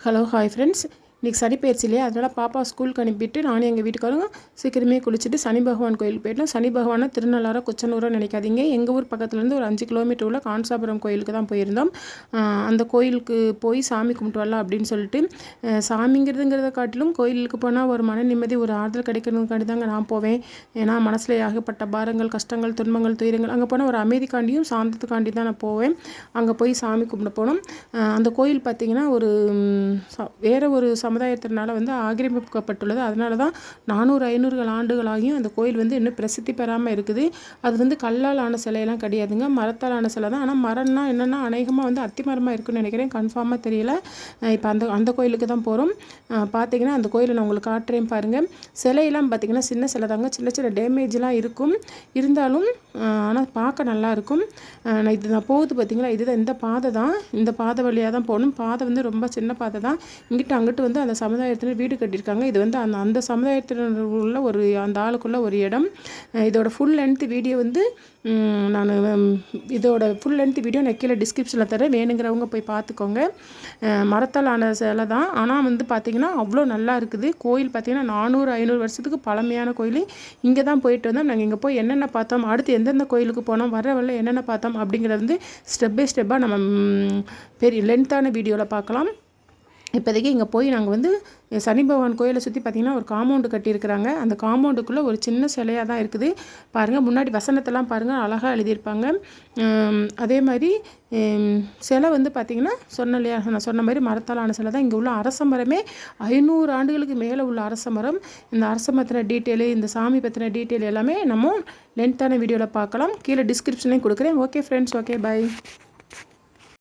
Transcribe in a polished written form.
Hello hi friends. இன்றைக்கி சனி பயிற்சி இல்லையா, அதனால் பாப்பா ஸ்கூலுக்கு அனுப்பிட்டு நானும் எங்கள் வீட்டுக்காரும் சீக்கிரமே குளிச்சுட்டு சனி பகவான் கோயிலுக்கு போயிட்டோம். சனி பகவானை திருநள்ளாரோ குச்சனூரோ நினைக்காதீங்க, எங்கள் ஊர் பக்கத்துலேருந்து ஒரு 5 கிலோமீட்டர் உள்ள காஞ்சாபுரம் கோயிலுக்கு தான் போயிருந்தோம். அந்த கோயிலுக்கு போய் சாமி கும்பிட்டு வரலாம் அப்படின்னு சொல்லிட்டு, சாமிங்கிறதுங்கிறத காட்டிலும் கோயிலுக்கு போனால் ஒரு மன நிம்மதி, ஒரு ஆறுதல் கிடைக்கணுங்காண்டி தாங்க நான் போவேன். ஏன்னா மனசில் ஆகப்பட்ட பாரங்கள், கஷ்டங்கள், துன்பங்கள், துயரங்கள், அங்கே போனால் ஒரு அமைதிக்காண்டியும் சாந்தத்துக்காண்டி தான் நான் போவேன். அங்கே போய் சாமி கும்பிட போனோம். அந்த கோயில் பார்த்திங்கன்னா ஒரு வேறு ஒரு சமுதாயத்தினால வந்து ஆக்கிரமிக்கப்பட்டுள்ளது. அதனால தான் 400-500 ஆண்டுகளாகியும் அந்த கோயில் வந்து இன்னும் பிரசித்தி பெறாமல் இருக்குது. அது வந்து கல்லால் ஆன சிலையெல்லாம் கிடையாதுங்க, மரத்தால் ஆன சிலை தான். ஆனால் மரம்னா என்னென்னா அநேகமாக வந்து அத்தி மரமாக இருக்குன்னு நினைக்கிறேன், கன்ஃபார்மாக தெரியல. இப்போ அந்த கோயிலுக்கு தான் போகிறோம். பார்த்திங்கன்னா அந்த கோயிலை நான் உங்களுக்கு காட்டுறேன் பாருங்கள். சிலையெல்லாம் பார்த்திங்கன்னா சின்ன சிலை தாங்க, சின்ன சின்ன டேமேஜ்லாம் இருக்கும், இருந்தாலும் ஆனால் பார்க்க நல்லாயிருக்கும். நான் போகுது பார்த்திங்களா, இதுதான் இந்த பாதை தான், இந்த பாதை வழியாக தான் போகணும். பாதை வந்து ரொம்ப சின்ன பாதை தான். இங்கிட்ட அங்கிட்டு வந்து அந்த சமுதாயத்தினர் வீடு கட்டியிருக்காங்க. இது வந்து அந்த சமுதாயத்தினர் உள்ள ஒரு அந்த ஆளுக்குள்ள ஒரு இடம். இதோட ஃபுல் லென்த் வீடியோ வந்து இதோட ஃபுல் லென்த் வீடியோ நான் கீழே டிஸ்கிரிப்ஷனில் தரேன், வேணுங்கிறவங்க போய் பார்த்துக்கோங்க. மரத்தால் ஆன சிலை தான், ஆனால் வந்து பார்த்திங்கன்னா அவ்வளோ நல்லா இருக்குது. கோயில் பார்த்திங்கன்னா 400-500 வருஷத்துக்கு பழமையான கோயில். இங்கே தான் போயிட்டு வந்தோம். நாங்கள் இங்கே போய் என்னென்ன பார்த்தோம், அடுத்து எந்தெந்த கோயிலுக்கு போனோம், வர என்னென்ன பார்த்தோம் அப்படிங்கிறது வந்து ஸ்டெப் பை ஸ்டெப்பாக நம்ம பெரிய லென்த்தான வீடியோவில் பார்க்கலாம். இப்போதைக்கு இங்கே போய் நாங்கள் வந்து சனி பகவான் கோயிலை சுற்றி பார்த்திங்கன்னா ஒரு காம்பவுண்டு கட்டியிருக்கிறாங்க. அந்த காம்பவுண்டுக்குள்ளே ஒரு சின்ன சிலையாக தான் இருக்குது பாருங்கள். முன்னாடி வசனத்தெல்லாம் பாருங்கள், அழகாக எழுதியிருப்பாங்க. அதே மாதிரி சிலை வந்து பார்த்திங்கன்னா சொன்னலையா, நான் சொன்ன மாதிரி மரத்தாலான சிலை தான். இங்கே உள்ள அரச மரமே 500 ஆண்டுகளுக்கு மேலே உள்ள அரச மரம். இந்த அரச மரத்தின டீட்டெயிலு, இந்த சாமி பற்றின டீட்டெயில் எல்லாமே நம்ம லென்த்தான வீடியோவில் பார்க்கலாம். கீழே டிஸ்கிரிப்ஷன்லேயும் கொடுக்குறேன். Okay friends, okay, by.